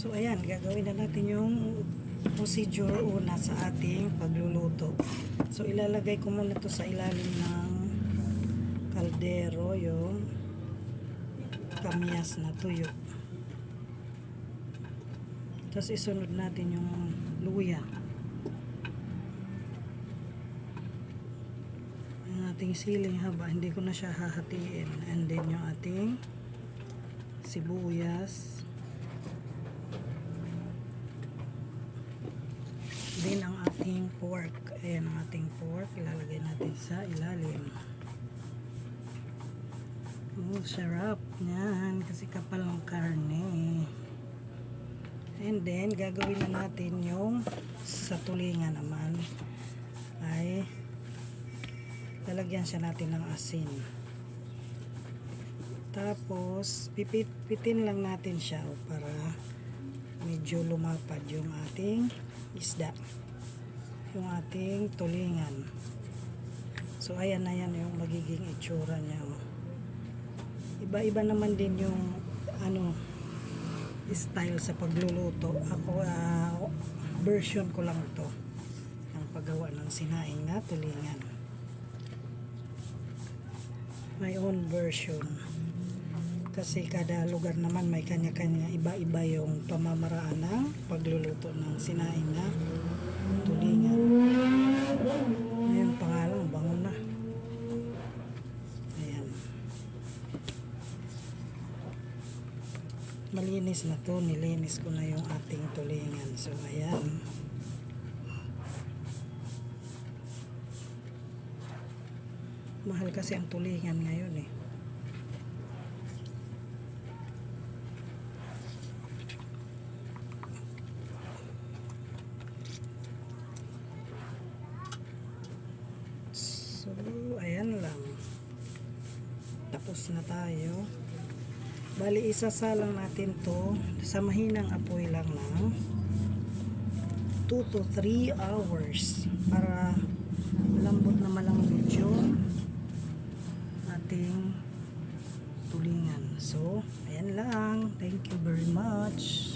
So ayan, gagawin na natin yung procedure una sa ating pagluluto. So ilalagay ko muna to sa ilalim ng kaldero yung kamyas na tuyo. Tapos isunod natin yung luya. Ang ating siling haba, hindi ko na siya hahatiin. And then yung ating sibuyas. Then ang ating pork. Ayan ang ating pork. Ilalagay natin sa ilalim. Oh, sarap. Yan. Kasi kapal ng karne. And then, gagawin na natin yung sa tulingan naman. Ay, lalagyan siya natin ng asin. Tapos, pipitin lang natin siya para medyo lumapad yung ating isda. Yung ating tulingan. So, ayan na yan yung magiging itsura niya. Iba-iba naman din yung style sa pagluluto. Ako, version ko lang to ang paggawa ng sinaing na tulingan. My own version. Kasi kada lugar naman may kanya-kanya, iba-iba yung pamamaraan ng pagluluto ng sinaing na tulingan. Ayan pangalan, bango na. Ayan. Malinis na to, nilinis ko na yung ating tulingan. So ayan. Mahal kasi ang tulingan ngayon eh. So, ayan lang. Tapos na tayo. Bali, isasalang natin to sa mahinang apoy lang ng 2 to 3 hours para malambot na malambot yung ating tulingan. So, ayan lang. Thank you very much.